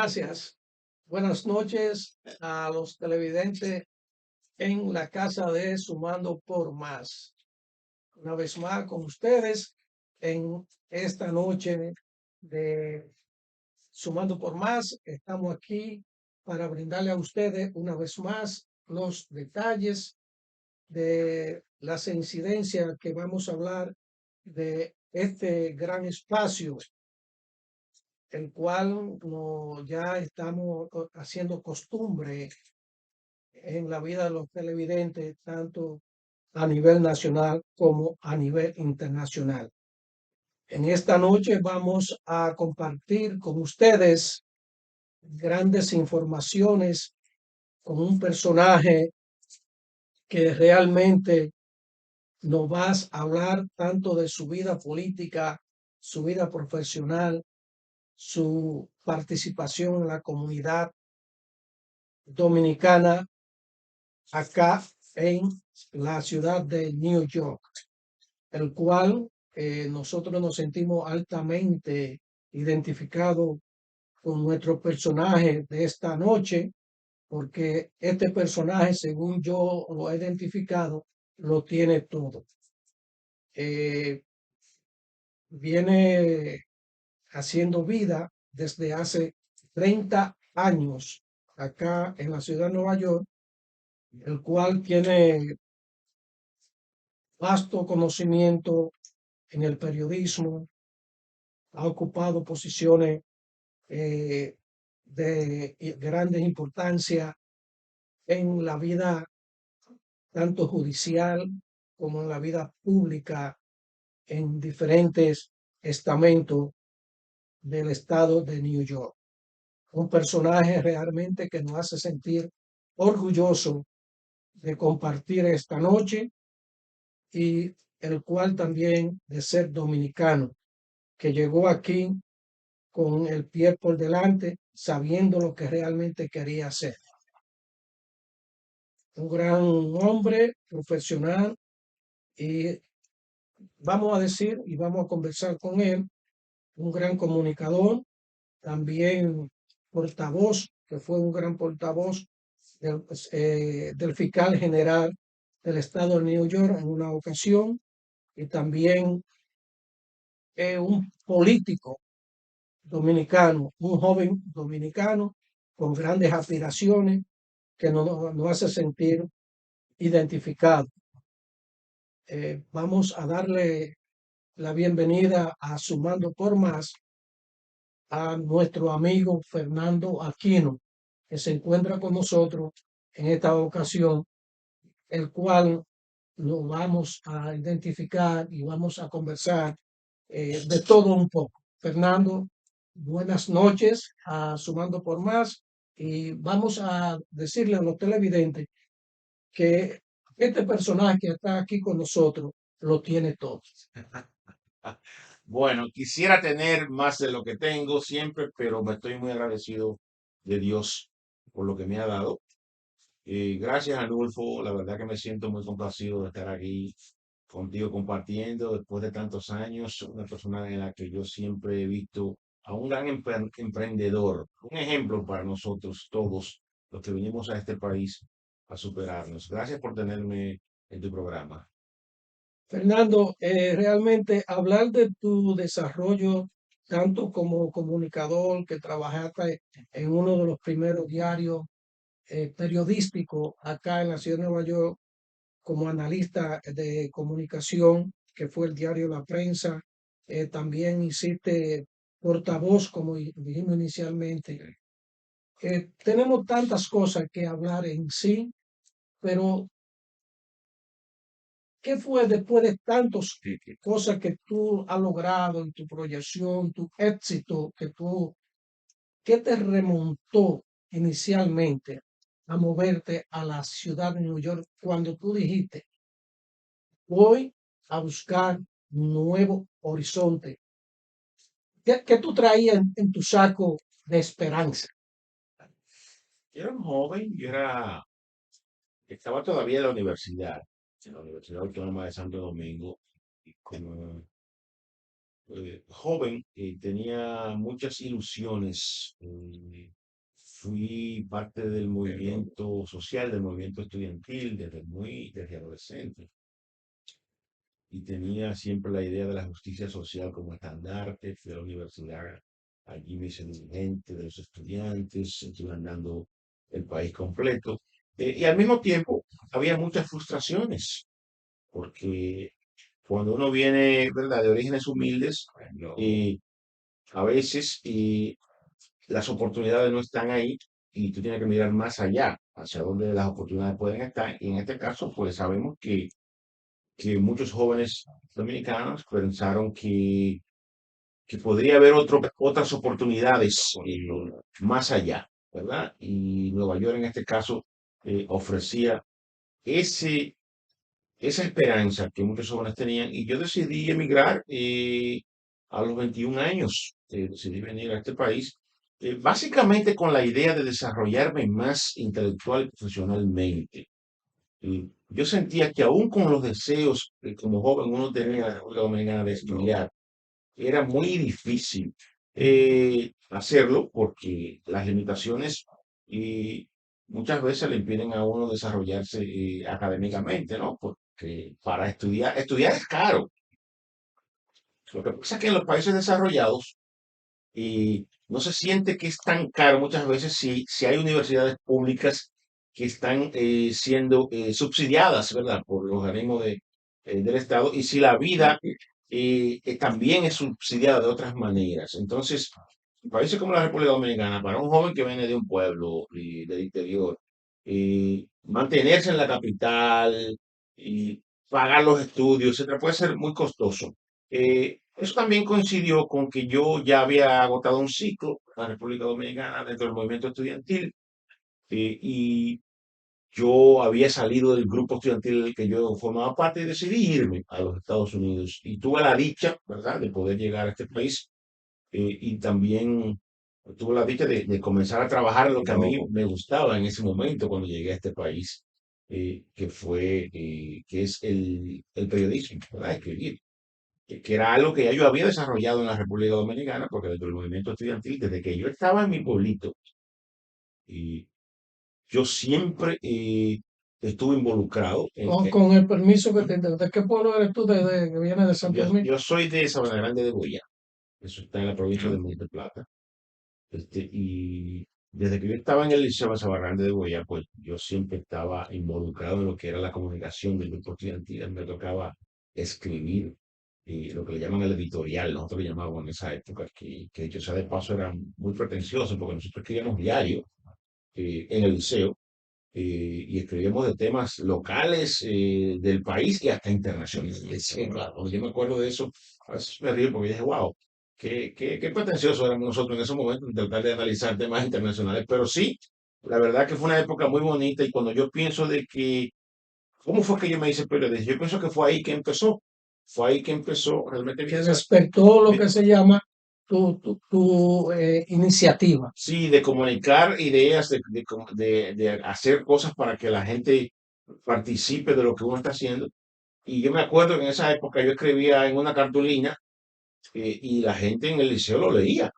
Gracias. Buenas noches a los televidentes en la casa de Sumando por Más. Una vez más con ustedes en esta noche de Sumando por Más. Estamos aquí para brindarle a ustedes una vez más los detalles de las incidencias que vamos a hablar de este gran espacio el cual ya estamos haciendo costumbre en la vida de los televidentes, tanto a nivel nacional como a nivel internacional. En esta noche vamos a compartir con ustedes grandes informaciones con un personaje que realmente nos va a hablar tanto de su vida política, su vida profesional, su participación en la comunidad dominicana acá en la ciudad de New York, el cual nosotros nos sentimos altamente identificados con nuestro personaje de esta noche, porque este personaje, según yo lo he identificado, lo tiene todo. Viene haciendo vida desde hace 30 años acá en la ciudad de Nueva York, el cual tiene vasto conocimiento en el periodismo, ha ocupado posiciones de grande importancia en la vida tanto judicial como en la vida pública en diferentes estamentos del estado de New York. Un personaje realmente que nos hace sentir orgulloso de compartir esta noche y el cual también de ser dominicano, que llegó aquí con el pie por delante, sabiendo lo que realmente quería hacer. Un gran hombre profesional y vamos a decir y vamos a conversar con él, un gran comunicador, también portavoz, que fue un gran portavoz del fiscal general del estado de New York en una ocasión y también un político dominicano, un joven dominicano con grandes aspiraciones que nos hace sentir identificados. Vamos a darle la bienvenida a Sumando por Más a nuestro amigo Fernando Aquino, que se encuentra con nosotros en esta ocasión, el cual lo vamos a identificar y vamos a conversar de todo un poco. Fernando, buenas noches a Sumando por Más y vamos a decirle a los televidentes que este personaje que está aquí con nosotros lo tiene todo. Bueno, quisiera tener más de lo que tengo siempre, pero me estoy muy agradecido de Dios por lo que me ha dado. Gracias, Anulfo. La verdad que me siento muy complacido de estar aquí contigo compartiendo después de tantos años. Una persona en la que yo siempre he visto a un gran emprendedor, un ejemplo para nosotros todos los que vinimos a este país a superarnos. Gracias por tenerme en tu programa. Fernando, realmente hablar de tu desarrollo, tanto como comunicador, que trabajaste en uno de los primeros diarios periodísticos acá en la ciudad de Nueva York, como analista de comunicación, que fue el diario La Prensa, también hiciste portavoz, como dijimos inicialmente. Tenemos tantas cosas que hablar en sí, pero ¿qué fue después de tantas cosas que tú has logrado en tu proyección, tu éxito, qué te remontó inicialmente a moverte a la ciudad de New York cuando tú dijiste, voy a buscar un nuevo horizonte? ¿Qué tú traías en tu saco de esperanza? Yo era un joven, estaba todavía en la Universidad Autónoma de Santo Domingo, y como joven, tenía muchas ilusiones. Fui parte del movimiento social, del movimiento estudiantil desde adolescente. Y tenía siempre la idea de la justicia social como estandarte. Fui a la universidad, allí me hice dirigente de los estudiantes, estuve andando el país completo. Y al mismo tiempo había muchas frustraciones, porque cuando uno viene, ¿verdad?, de orígenes humildes, y a veces las oportunidades no están ahí y tú tienes que mirar más allá, hacia dónde las oportunidades pueden estar. Y en este caso, pues sabemos que muchos jóvenes dominicanos pensaron que podría haber otras oportunidades más allá, ¿verdad? Y Nueva York en este caso ofrecía ese, esa esperanza que muchos jóvenes tenían, y yo decidí emigrar a los 21 años. Decidí venir a este país básicamente con la idea de desarrollarme más intelectual y profesionalmente. Y yo sentía que aún con los deseos que como joven uno tenía en la República Dominicana de estudiar, era muy difícil hacerlo, porque las limitaciones muchas veces le impiden a uno desarrollarse académicamente, ¿no? Porque para estudiar es caro. Lo que pasa es que en los países desarrollados no se siente que es tan caro muchas veces si hay universidades públicas que están siendo subsidiadas, ¿verdad?, por los organismos del Estado, y si la vida también es subsidiada de otras maneras. Entonces, países como la República Dominicana, para un joven que viene de un pueblo y del interior, mantenerse en la capital y pagar los estudios, etcétera, puede ser muy costoso. Eso también coincidió con que yo ya había agotado un ciclo en la República Dominicana dentro del movimiento estudiantil, y yo había salido del grupo estudiantil del que yo formaba parte y decidí irme a los Estados Unidos. Y tuve la dicha, ¿verdad?, de poder llegar a este país, y también tuve la dicha de comenzar a trabajar en lo que a mí me gustaba en ese momento cuando llegué a este país, que es el periodismo, ¿verdad?, escribir, que era algo que ya yo había desarrollado en la República Dominicana, porque dentro del movimiento estudiantil, desde que yo estaba en mi pueblito, y yo siempre estuve involucrado Con el permiso que te ¿de qué pueblo eres tú que viene de Santo Domingo? yo soy de Sabana Grande de Goya, eso está en la provincia de Monte Plata. Y desde que yo estaba en el Liceo de Sabana Grande de Goya, pues yo siempre estaba involucrado en lo que era la comunicación del grupo estudiantil. Me tocaba escribir lo que le llaman el editorial, nosotros le llamábamos en esa época, que dicho sea de paso era muy pretencioso, porque nosotros escribíamos diario en el liceo, y escribíamos de temas locales del país y hasta internacionales. Sí, claro, cuando yo me acuerdo de eso, a veces me río porque dije, wow, qué pretenciosos éramos nosotros en ese momento en tratar de analizar temas internacionales. Pero sí, la verdad que fue una época muy bonita, y cuando yo pienso de que, ¿cómo fue que yo me hice periodista? Yo pienso que fue ahí que empezó. Fue ahí que empezó realmente mi Que desarrollo. despertó lo que se llama tu iniciativa. Sí, de comunicar ideas, de hacer cosas para que la gente participe de lo que uno está haciendo. Y yo me acuerdo que en esa época yo escribía en una cartulina, y la gente en el liceo lo leía.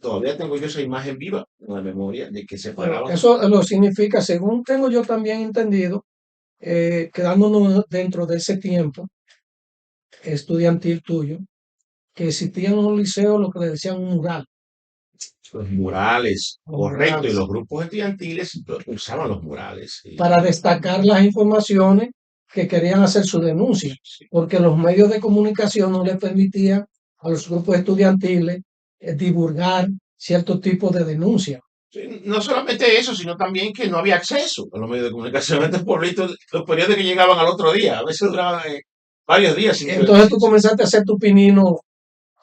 Todavía tengo yo esa imagen viva en la memoria de que se Bueno, paraban. eso lo significa, según tengo yo también entendido, quedándonos dentro de ese tiempo estudiantil tuyo, que existía en un liceo lo que le decían un mural, Los murales, los correcto, y murales, los grupos estudiantiles usaban los murales. para destacar las informaciones que querían hacer su denuncia, porque los medios de comunicación no les permitían a los grupos estudiantiles divulgar ciertos tipos de denuncias. Sí, no solamente eso, sino también que no había acceso a los medios de comunicación. Estos pueblitos, los periódicos llegaban al otro día, a veces duraban varios días sin que... Entonces tú comenzaste a hacer tu pinino.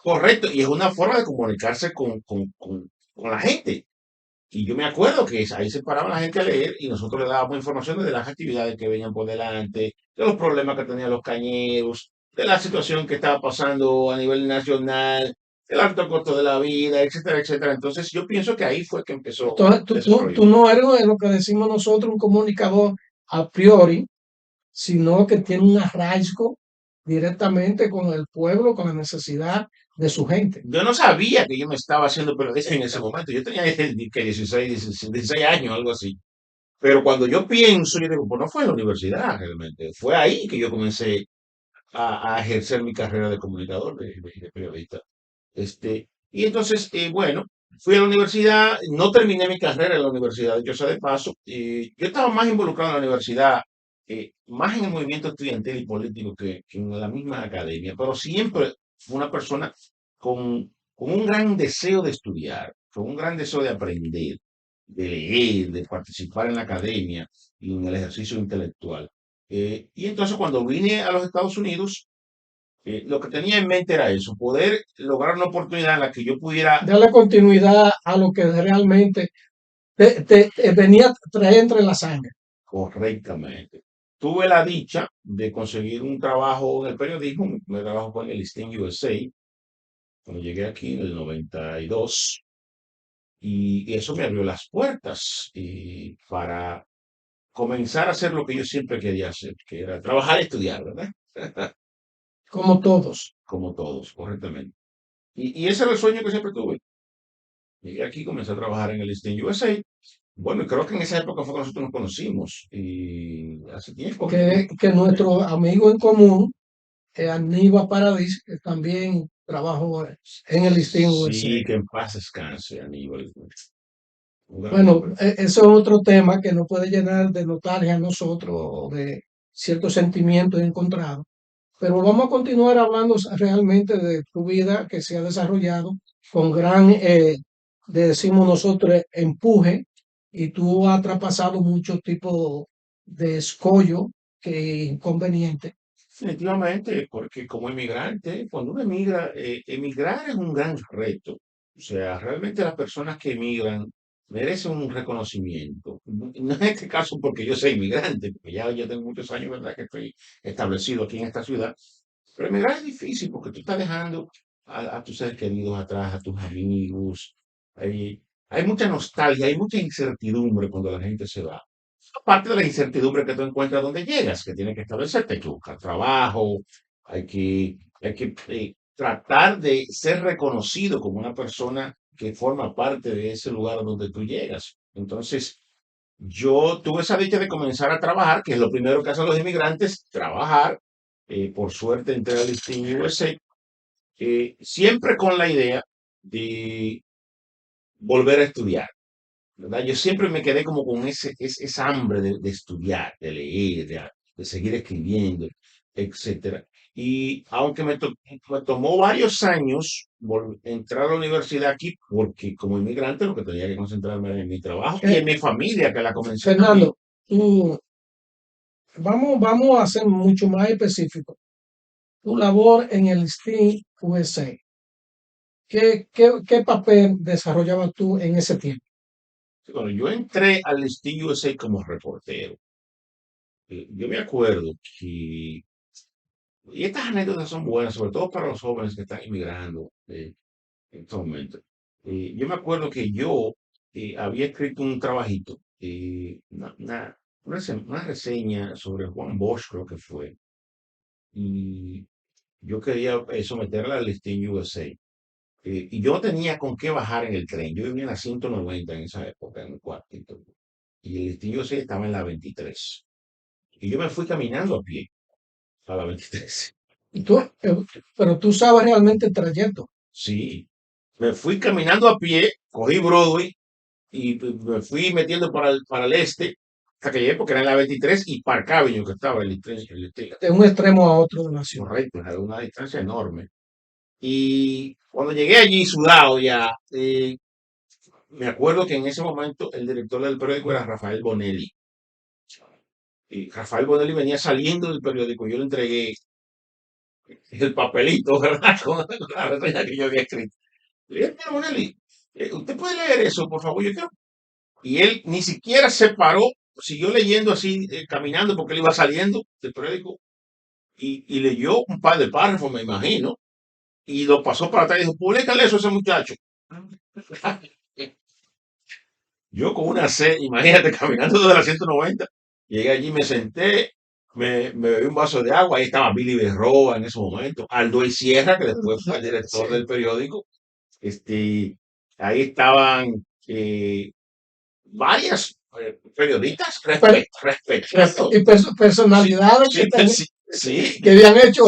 Correcto, y es una forma de comunicarse con la gente. Y yo me acuerdo que ahí se paraba la gente a leer, y nosotros le dábamos informaciones de las actividades que venían por delante, de los problemas que tenían los cañeros, de la situación que estaba pasando a nivel nacional, el alto costo de la vida, etcétera, etcétera. Entonces yo pienso que ahí fue que empezó Entonces el desarrollo. tú no eres lo que decimos nosotros un comunicador a priori, sino que tiene un arraigo directamente con el pueblo, con la necesidad de su gente. Yo no sabía que yo me estaba haciendo periodista en ese momento. Yo tenía que 16 años, algo así. Pero cuando yo pienso, yo digo, pues no fue en la universidad realmente. Fue ahí que yo comencé a ejercer mi carrera de comunicador, de periodista. Y entonces, bueno, fui a la universidad, no terminé mi carrera en la universidad, yo sea de paso, yo estaba más involucrado en la universidad, más en el movimiento estudiantil y político que en la misma academia, pero siempre fui una persona con un gran deseo de estudiar, con un gran deseo de aprender, de leer, de participar en la academia y en el ejercicio intelectual. Y entonces cuando vine a los Estados Unidos, lo que tenía en mente era eso, poder lograr una oportunidad en la que yo pudiera Darle continuidad a lo que realmente te venía traer entre la sangre. correctamente. Tuve la dicha de conseguir un trabajo en el periodismo, me trabajo con el Listín USA, cuando llegué aquí en el 92, y eso me abrió las puertas para comenzar a hacer lo que yo siempre quería hacer, que era trabajar y estudiar, ¿verdad? Como todos. Como todos, correctamente. Y ese era el sueño que siempre tuve. Llegué aquí, comencé a trabajar en el Listín USA. Bueno, y creo que en esa época fue que nosotros nos conocimos. Y hace tiempo. Que nuestro amigo en común, Aníbal Paradis, que también trabajó en el Listín USA. Sí, que en paz descanse, Aníbal. Un gran Bueno, hombre. eso es otro tema que no puede llenar de nostalgia a nosotros o de ciertos sentimientos encontrados. Pero vamos a continuar hablando realmente de tu vida que se ha desarrollado con gran, decimos nosotros, empuje, y tú has traspasado muchos tipos de escollo que inconveniente. Definitivamente, porque como inmigrante, cuando uno emigra, emigrar es un gran reto. O sea, realmente las personas que emigran merecen un reconocimiento. No en este caso porque yo soy inmigrante, porque ya yo tengo muchos años, ¿verdad?, que estoy establecido aquí en esta ciudad. Pero emigrar es difícil porque tú estás dejando a tus seres queridos atrás, a tus amigos. Hay mucha nostalgia, hay mucha incertidumbre cuando la gente se va. Aparte de la incertidumbre que tú encuentras donde llegas, que tienes que establecerte, hay que buscar trabajo, hay que tratar de ser reconocido como una persona que forma parte de ese lugar donde tú llegas. Entonces, yo tuve esa dicha de comenzar a trabajar, que es lo primero que hacen los inmigrantes, trabajar. Por suerte entré al Listín USA, siempre con la idea de volver a estudiar, ¿verdad? Yo siempre me quedé como con esa hambre de estudiar, de leer, de seguir escribiendo, etcétera. Y aunque me tomó varios años entrar a la universidad aquí, porque como inmigrante lo que tenía que concentrarme era en mi trabajo y en Eh, mi familia, que la comencé también. Fernando, vamos a ser mucho más específicos. Tu labor en el Listín USA. ¿Qué papel desarrollabas tú en ese tiempo? Sí, bueno, yo entré al Listín USA como reportero. Yo me acuerdo que, y estas anécdotas son buenas, sobre todo para los jóvenes que están inmigrando. En estos momentos. Yo me acuerdo que yo había escrito un trabajito, una reseña sobre Juan Bosch, creo que fue, y yo quería someterla al Listín USA. Y yo no tenía con qué bajar en el tren. Yo vivía en la 190 en esa época, en un cuartito. Y el Listín USA estaba en la 23. Y yo me fui caminando a pie a la 23. Y pero tú sabes realmente el trayecto. Sí, me fui caminando a pie, cogí Broadway y me fui metiendo para el este, hasta que llegué porque era en la 23 y Park Avenue que estaba el De un extremo a otro de la ciudad. correcto, era una distancia enorme. Y cuando llegué allí sudado ya, me acuerdo que en ese momento el director del periódico era Rafael Bonelli. Y Rafael Bonelli venía saliendo del periódico, yo le entregué el papelito, ¿verdad? Con la reseña que yo había escrito. Le dije, "Señor Bonelli, ¿usted puede leer eso, por favor? Yo quiero". Y él ni siquiera se paró, siguió leyendo así, caminando, porque él iba saliendo del periódico y leyó un par de párrafos, me imagino, y lo pasó para atrás y dijo, públicale eso a ese muchacho. Yo con una sed, imagínate, caminando desde la 190, llegué allí, me senté me bebí un vaso de agua, ahí estaba Billy Berroa en ese momento, Aldo Sierra, que después fue el director Sí. del periódico, este, ahí estaban varias periodistas Per- respetados. y Sí, personalidades sí, sí, sí. que habían hecho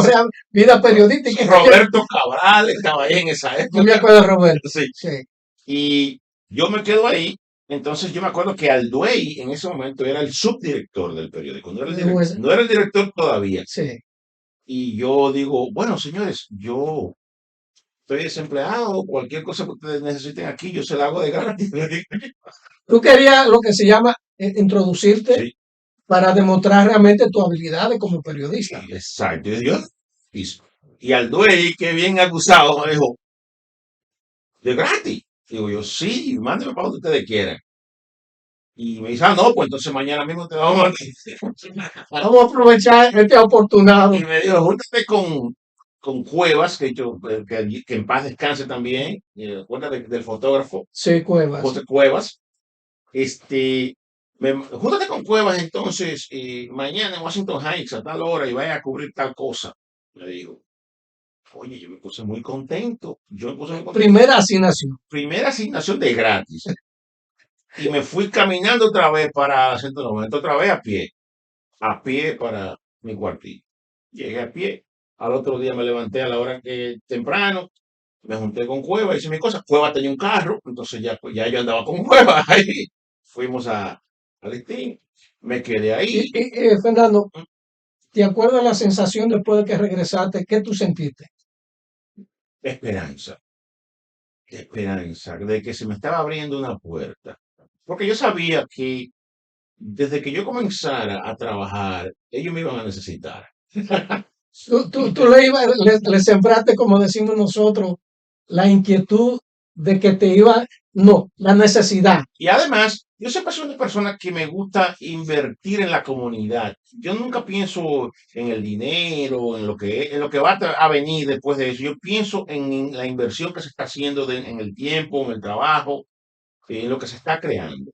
vida periodística. Roberto Cabral estaba ahí en esa Yo me época. acuerdo de Roberto. Sí. Sí. Y yo me quedo ahí. Entonces yo me acuerdo que Alduey en ese momento era el subdirector del periódico, no era el director todavía. Sí. Y yo digo, bueno, señores, yo estoy desempleado, cualquier cosa que ustedes necesiten aquí, yo se la hago de gratis. Tú querías lo que se llama introducirte Sí, para demostrar realmente tu habilidad como periodista. exacto. Y Alduey, que bien acusado, me dijo, de gratis. Digo yo, sí, mándeme para donde ustedes quieran. Y me dice, ah, no, pues entonces mañana mismo te vamos a... Vamos a aprovechar esta oportunidad. Y me dijo, júntate con Cuevas, que en paz descanse también, acuérdate del fotógrafo Sí, Cuevas. José Cuevas. Júntate con Cuevas entonces mañana en Washington Heights a tal hora y vaya a cubrir tal cosa. Me dijo, oye, yo me puse muy contento. Yo me puse muy contento. Primera asignación. Primera asignación de gratis. Y me fui caminando otra vez para 190, otra vez a pie para mi cuartillo. Llegué a pie. Al otro día me levanté a la hora que temprano, me junté con Cueva, hice mi cosa. Cueva tenía un carro, entonces ya, pues, ya yo andaba con Cueva ahí. Fuimos a Listín, me quedé ahí. Fernando, ¿te acuerdas la sensación después de que regresaste? ¿Qué tú sentiste? Esperanza, esperanza, de que se me estaba abriendo una puerta. Porque yo sabía que desde que yo comenzara a trabajar, ellos me iban a necesitar. Tú le sembraste, como decimos nosotros, la inquietud de que te iba, no, la necesidad. Y además, yo siempre soy una persona que me gusta invertir en la comunidad. Yo nunca pienso en el dinero, en lo que va a venir después de eso. Yo pienso en la inversión que se está haciendo en el tiempo, en el trabajo, en lo que se está creando.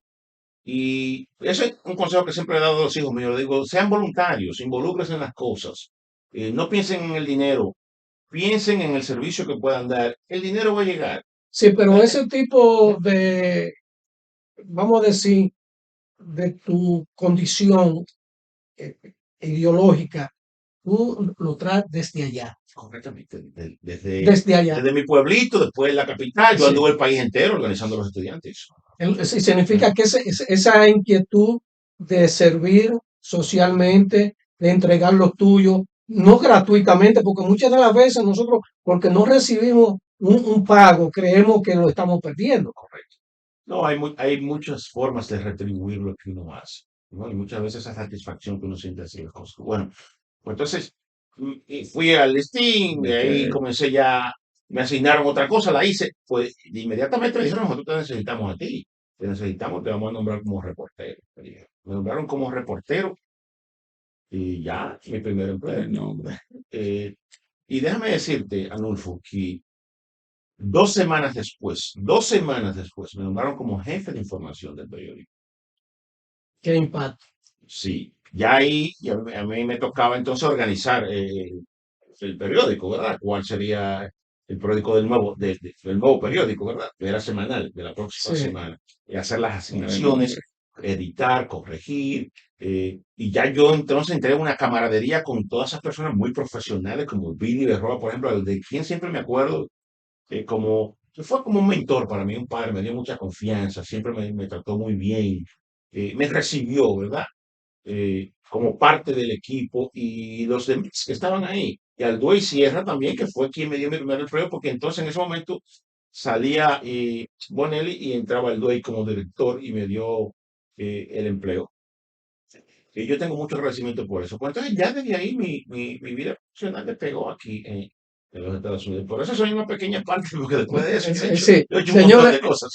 Y ese es un consejo que siempre he dado a los hijos míos. Digo, sean voluntarios, involúcrense en las cosas. No piensen en el dinero, piensen en el servicio que puedan dar. El dinero va a llegar. Sí, pero ese tipo de, vamos a decir, de tu condición eh, ideológica, tú lo traes desde allá, Correctamente. desde allá. Desde mi pueblito, después la capital, yo Sí. anduve el país entero organizando a los estudiantes. Sí, significa que esa inquietud de servir socialmente, de entregar lo tuyo, no gratuitamente, porque muchas de las veces nosotros, porque no recibimos un pago, creemos que lo estamos perdiendo. Correcto. No, hay muchas formas de retribuir lo que uno hace, ¿no? Y muchas veces esa satisfacción que uno siente hacer las cosas. Bueno, pues entonces y fui al listín, de ahí comencé ya, me asignaron otra cosa, la hice, pues inmediatamente me dijeron, nosotros te necesitamos a ti, te necesitamos, te vamos a nombrar como reportero. Me nombraron como reportero y ya, mi primer empleo. No, hombre. Y déjame decirte, Anulfo, que 2 semanas después, me nombraron como jefe de información del periódico. Qué impacto. Sí, ya ahí a mí me tocaba entonces organizar el periódico, ¿verdad? ¿Cuál sería el periódico del nuevo periódico, ¿verdad? Que era semanal, de la próxima Sí. semana. Y hacer las asignaciones, editar, corregir. Y ya yo entonces entré en una camaradería con todas esas personas muy profesionales, como Billy Berroa, por ejemplo, de quien siempre me acuerdo, que fue como un mentor para mí, un padre, me dio mucha confianza, siempre me trató muy bien, me recibió, ¿verdad? Como parte del equipo y los demás que estaban ahí. Y Alduey Sierra también, que fue quien me dio mi primer empleo, porque entonces en ese momento salía Bonelli y entraba Alduey como director y me dio el empleo. Y yo tengo mucho agradecimiento por eso. Pues entonces ya desde ahí mi vida profesional le pegó aquí en los Estados Unidos. Por eso soy una pequeña parte, porque después de eso Sí, yo he hecho un montón señores, de cosas.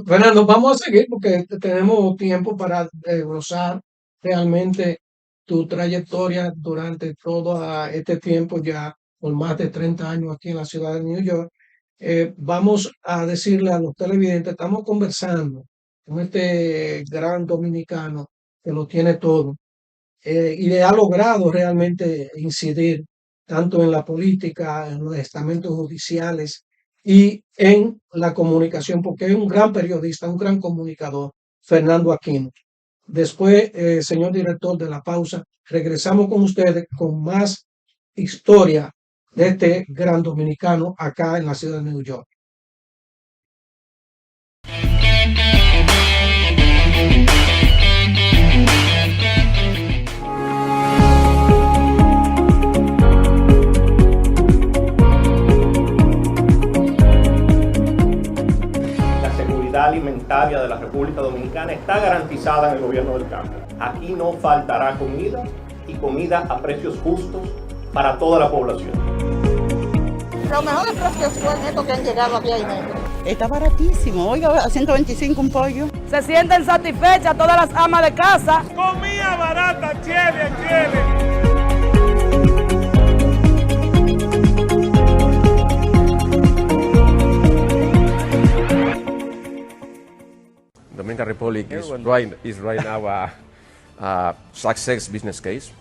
Fernando, vamos a seguir porque tenemos tiempo para desglosar realmente tu trayectoria durante todo este tiempo, ya por más de 30 años aquí en la ciudad de New York. Vamos a decirle a los televidentes, estamos conversando con este gran dominicano que lo tiene todo, y ha logrado realmente incidir tanto en la política, en los estamentos judiciales y en la comunicación, porque es un gran periodista, un gran comunicador, Fernando Aquino. Después, señor director, de la pausa, regresamos con ustedes con más historia de este gran dominicano acá en la ciudad de New York. La seguridad alimentaria de la República Dominicana está garantizada en el gobierno del cambio. Aquí no faltará comida y comida a precios justos para toda la población. Los mejores precios fueron estos que han llegado aquí ahí dentro. Está baratísimo, oiga, a 125 un pollo. Se sienten satisfechas todas las amas de casa. Comida barata, chévere, chévere. Dominican Republic is right now a success business case.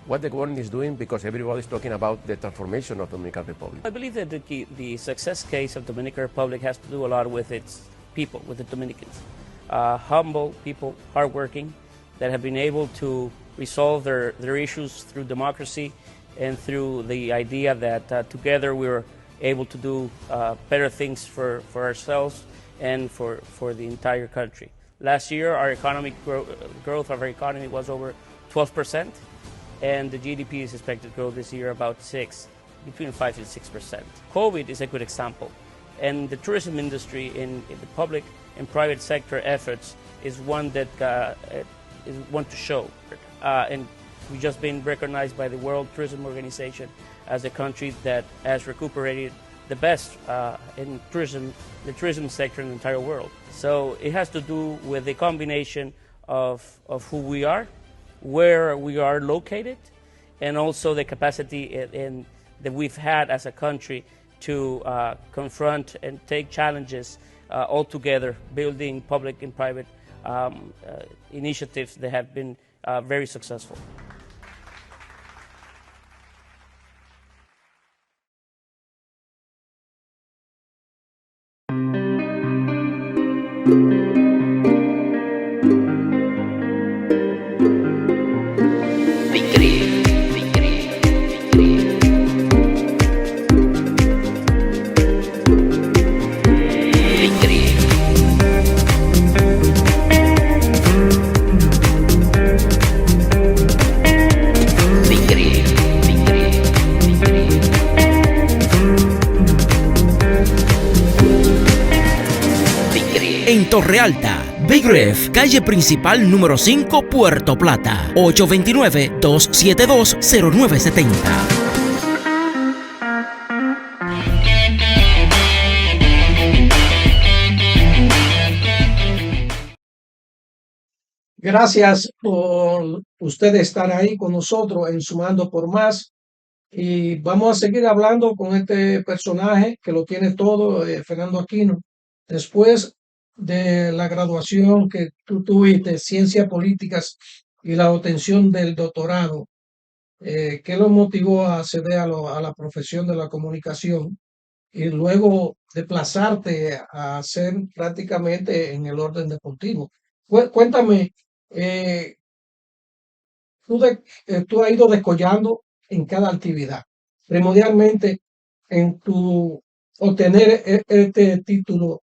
What the government is doing, because everybody is talking about the transformation of Dominican Republic. I believe that the success case of Dominican Republic has to do a lot with its people, with the Dominicans. Humble people, hardworking, that have been able to resolve their issues through democracy and through the idea that together we're able to do better things for ourselves and for the entire country. Last year, our economic growth of our economy was over 12%, and the GDP is expected to grow this year about between 5 and 6%. COVID is a good example, and the tourism industry in the public and private sector efforts is one that is one to show. And we've just been recognized by the World Tourism Organization as a country that has recuperated the best in tourism, the tourism sector in the entire world. So it has to do with the combination of who we are, where we are located, and also the capacity that we've had as a country to confront and take challenges all together, building public and private initiatives that have been very successful. En Torre Alta, Big Ref, calle principal número 5, Puerto Plata, 829-272-0970. Gracias por usted estar ahí con nosotros en Sumando por Más. Y vamos a seguir hablando con este personaje que lo tiene todo, Fernando Aquino. Después de la graduación que tú tuviste, Ciencias Políticas y la obtención del doctorado, ¿qué lo motivó a acceder a la profesión de la comunicación y luego desplazarte a hacer prácticamente en el orden deportivo? Cuéntame, tú has ido descollando en cada actividad, primordialmente en tu obtener este título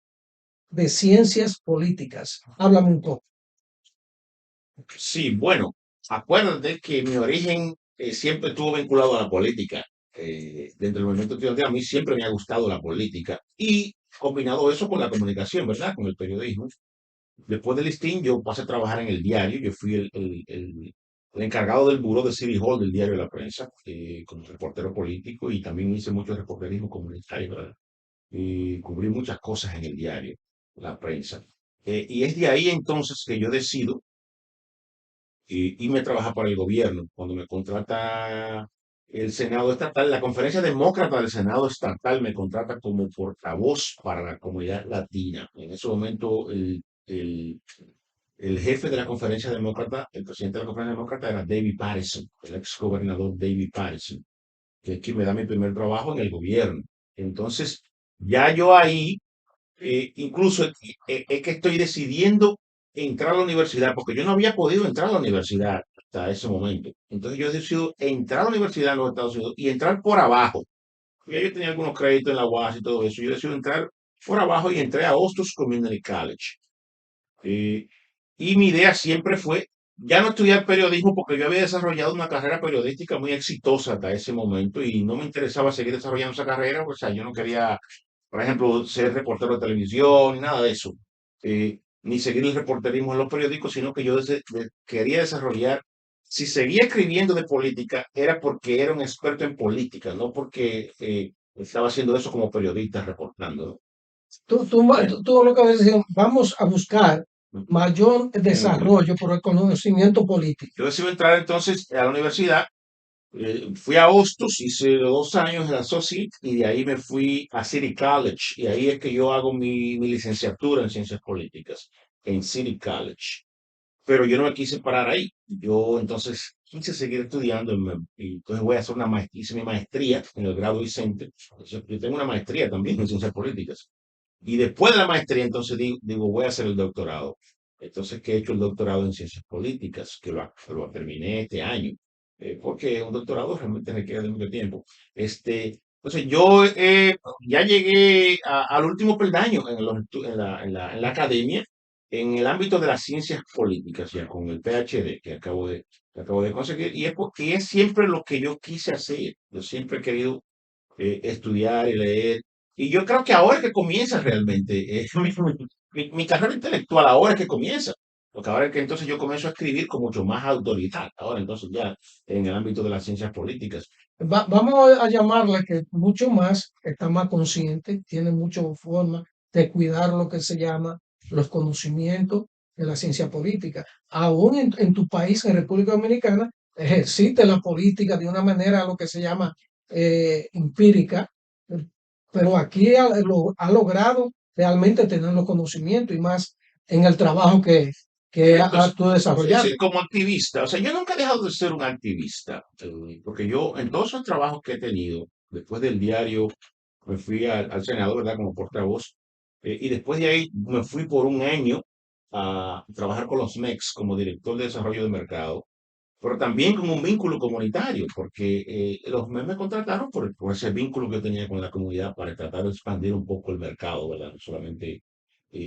de Ciencias Políticas. Háblame un poco. Sí, bueno, acuérdate que mi origen siempre estuvo vinculado a la política. Dentro del movimiento estudiantil a mí siempre me ha gustado la política y combinado eso con la comunicación, ¿verdad? Con el periodismo. Después del listín yo pasé a trabajar en el diario, yo fui el encargado del buró de City Hall del diario de la prensa, como reportero político y también hice mucho reporterismo comunitario, ¿verdad? Y cubrí muchas cosas en el diario, la prensa. Y es de ahí entonces que yo decido irme a trabajar para el gobierno. Cuando me contrata el Senado Estatal, la Conferencia Demócrata del Senado Estatal me contrata como portavoz para la comunidad latina. En ese momento el el jefe de la conferencia demócrata, el presidente de la conferencia demócrata era David Paterson, el ex gobernador David Paterson, que es quien me da mi primer trabajo en el gobierno. Entonces, ya yo ahí, incluso es que estoy decidiendo entrar a la universidad, porque yo no había podido entrar a la universidad hasta ese momento. Entonces yo he decidido entrar a la universidad en los Estados Unidos y entrar por abajo. Ya yo tenía algunos créditos en la UAS y todo eso. Yo decidí entrar por abajo y entré a Hostos Community College. Eh, y mi idea siempre fue ya no estudiar periodismo porque yo había desarrollado una carrera periodística muy exitosa hasta ese momento y no me interesaba seguir desarrollando esa carrera. O sea, yo no quería, por ejemplo, ser reportero de televisión, ni nada de eso. Ni seguir el reporterismo en los periódicos, sino que yo quería desarrollar. Si seguía escribiendo de política, era porque era un experto en política, no porque estaba haciendo eso como periodista reportando, ¿no? Tú lo que decías, vamos a buscar mayor desarrollo por el conocimiento político. Yo decidí entrar entonces a la universidad, fui a Hostos, hice 2 años en la Associate y de ahí me fui a City College y ahí es que yo hago mi licenciatura en ciencias políticas en City College. Pero yo no me quise parar ahí. Yo entonces quise seguir estudiando y entonces voy a hacer hice mi maestría en el grado Vicente. Entonces, yo tengo una maestría también en ciencias políticas. Y después de la maestría, entonces digo, voy a hacer el doctorado. Entonces, que he hecho el doctorado en ciencias políticas, que lo terminé este año, porque un doctorado realmente requiere de mucho tiempo. Entonces, yo ya llegué al último peldaño en la academia, en el ámbito de las ciencias políticas, ya con el PhD que acabo de conseguir, y es porque es siempre lo que yo quise hacer. Yo siempre he querido estudiar y leer. Y yo creo que ahora es que comienza realmente mi carrera intelectual, ahora es que comienza. Porque ahora es que entonces yo comienzo a escribir con mucho más autoridad. Ahora entonces ya en el ámbito de las ciencias políticas. Vamos a llamarle que mucho más, está más consciente, tiene mucha forma de cuidar lo que se llama los conocimientos de la ciencia política. Aún en tu país, en República Dominicana, ejercite la política de una manera, lo que se llama empírica, pero aquí ha logrado realmente tener los conocimientos y más en el trabajo que Entonces, tú desarrollado. sí, como activista, o sea, yo nunca he dejado de ser un activista, porque yo en todos los trabajos que he tenido, después del diario, me fui al Senado, ¿verdad? Como portavoz, y después de ahí me fui por un año a trabajar con los MEX como director de desarrollo de mercado, pero también con un vínculo comunitario, porque los MEX me contrataron por ese vínculo que yo tenía con la comunidad para tratar de expandir un poco el mercado, ¿verdad? No solamente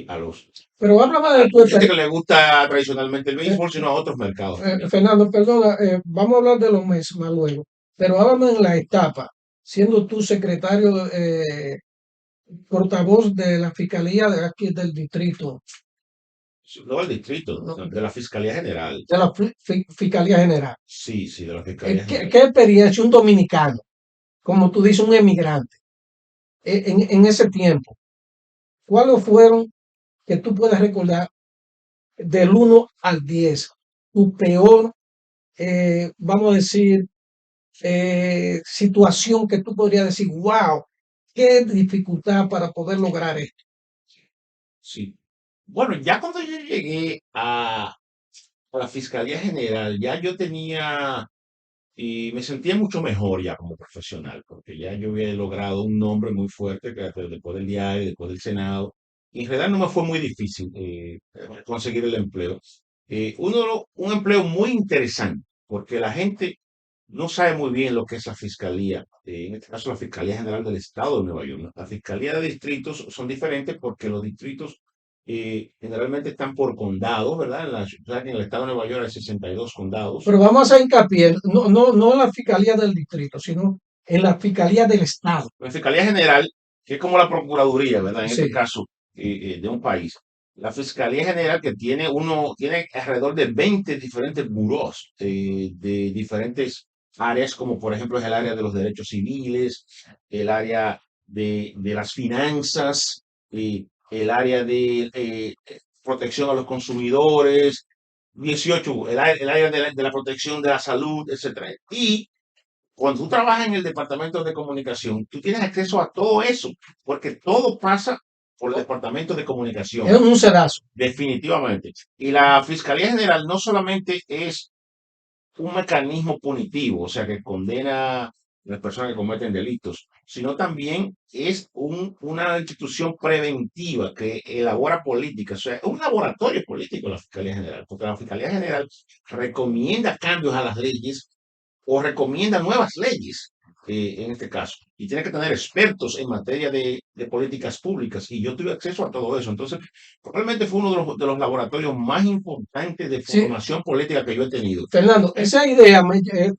a los Pero háblame de tu gente experiencia. que le gusta tradicionalmente el béisbol, sino a otros mercados también. Fernando, perdona, vamos a hablar de los meses más luego, pero háblame en la etapa, siendo tú secretario, portavoz de la Fiscalía de aquí del distrito, No del distrito, no, de la Fiscalía General. de la Fiscalía General. Sí, sí, de la Fiscalía ¿Qué General. experiencia un dominicano, como tú dices, un emigrante, en ese tiempo? ¿Cuáles fueron que tú puedes recordar del 1 al 10, tu peor, vamos a decir, situación que tú podrías decir, wow, qué dificultad para poder lograr esto? Sí. Bueno, ya cuando yo llegué a la Fiscalía General, ya yo tenía y me sentía mucho mejor ya como profesional, porque ya yo había logrado un nombre muy fuerte que era después del diario, después del Senado, y en realidad no me fue muy difícil conseguir el empleo. Un empleo muy interesante, porque la gente no sabe muy bien lo que es la fiscalía, en este caso la Fiscalía General del Estado de Nueva York, ¿no? La Fiscalía de Distritos son diferentes porque los distritos generalmente están por condados, ¿verdad? O sea, que en el Estado de Nueva York hay 62 condados. Pero vamos a hacer hincapié, no en la Fiscalía del Distrito, sino en la Fiscalía del Estado. La Fiscalía General, que es como la Procuraduría, ¿verdad? En Sí. este caso, de un país. La Fiscalía General que tiene alrededor de 20 diferentes burós de diferentes áreas, como por ejemplo es el área de los derechos civiles, el área de las finanzas, el área de protección a los consumidores, 18, el área de la protección de la salud, etcétera. Y cuando tú trabajas en el departamento de comunicación, tú tienes acceso a todo eso, porque todo pasa por el Departamento de Comunicación. Es un sedazo. Definitivamente. Y la Fiscalía General no solamente es un mecanismo punitivo, o sea, que condena a las personas que cometen delitos, sino también es una institución preventiva que elabora políticas, o sea, es un laboratorio político la Fiscalía General, porque la Fiscalía General recomienda cambios a las leyes o recomienda nuevas leyes, en este caso, y tiene que tener expertos en materia de políticas públicas, y yo tuve acceso a todo eso. Entonces, probablemente fue uno de los laboratorios más importantes de Sí, formación política que yo he tenido. Fernando, esa idea,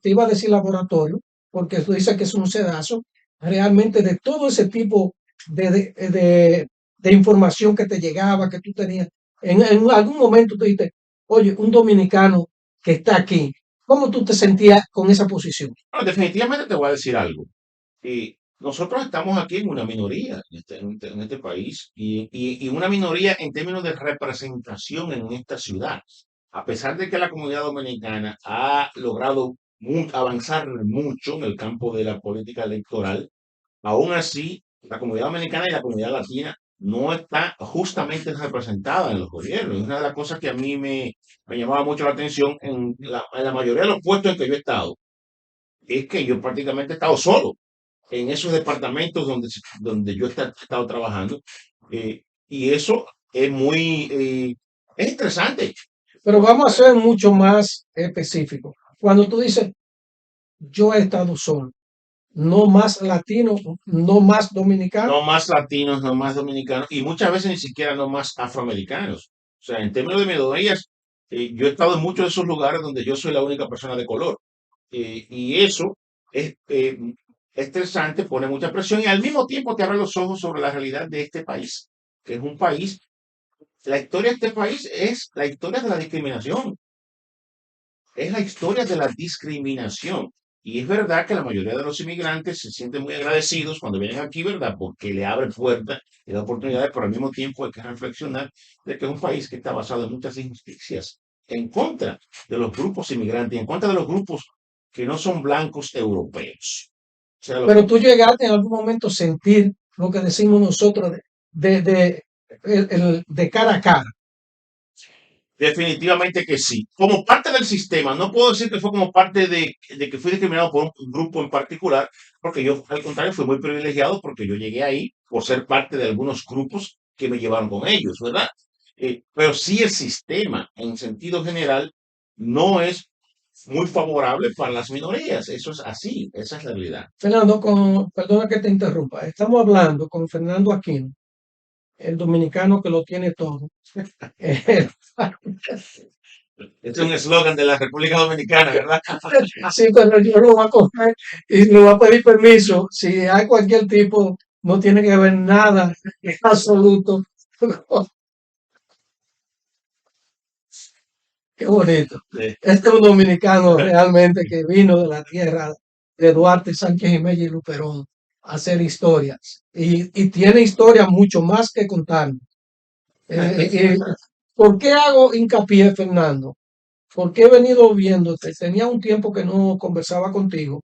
te iba a decir laboratorio, porque tú dices que es un sedazo, realmente de todo ese tipo de información que te llegaba, que tú tenías. En algún momento tú dijiste, oye, un dominicano que está aquí, ¿cómo tú te sentías con esa posición? Bueno, definitivamente te voy a decir algo. Nosotros estamos aquí en una minoría en este país y una minoría en términos de representación en esta ciudad. A pesar de que la comunidad dominicana ha logrado avanzar mucho en el campo de la política electoral, aún así la comunidad dominicana y la comunidad latina no está justamente representada en los gobiernos. Es una de las cosas que a mí me llamaba mucho la atención en la mayoría de los puestos en que yo he estado. Es que yo prácticamente he estado solo en esos departamentos donde yo he estado trabajando. Y eso es es interesante. Pero vamos a ser mucho más específicos. Cuando tú dices, yo he estado solo, no más latino, no más dominicano. No más latinos, no más dominicanos y muchas veces ni siquiera no más afroamericanos. O sea, en términos de minorías, yo he estado en muchos de esos lugares donde yo soy la única persona de color. Y eso es estresante, pone mucha presión y al mismo tiempo te abre los ojos sobre la realidad de este país, que es un país, la historia de este país es la historia de la discriminación, es la historia de la discriminación. Y es verdad que la mayoría de los inmigrantes se sienten muy agradecidos cuando vienen aquí, ¿verdad? Porque le abre puertas y da oportunidades, pero al mismo tiempo hay que reflexionar de que es un país que está basado en muchas injusticias en contra de los grupos inmigrantes, en contra de los grupos que no son blancos europeos. O sea, Pero tú llegaste en algún momento a sentir lo que decimos nosotros de cara a cara. definitivamente que sí. Como parte del sistema, no puedo decir que fue como parte de que fui discriminado por un grupo en particular, porque yo, al contrario, fui muy privilegiado porque yo llegué ahí por ser parte de algunos grupos que me llevaron con ellos, ¿verdad? Pero sí el sistema, en sentido general, no es muy favorable para las minorías. Eso es así, esa es la realidad. Fernando, perdona que te interrumpa. Estamos hablando con Fernando Aquino, el dominicano que lo tiene todo. Este es un eslogan de la República Dominicana, ¿verdad? Sí, pero yo lo voy a coger y le voy a pedir permiso. Si hay cualquier tipo, no tiene que ver nada en absoluto. Qué bonito. Sí. Este es un dominicano realmente que vino de la tierra de Duarte, Sánchez y Mella y Luperón a hacer historias. Y tiene historias mucho más que contar. ¿Por qué hago hincapié, Fernando? Porque he venido viéndote. Tenía un tiempo que no conversaba contigo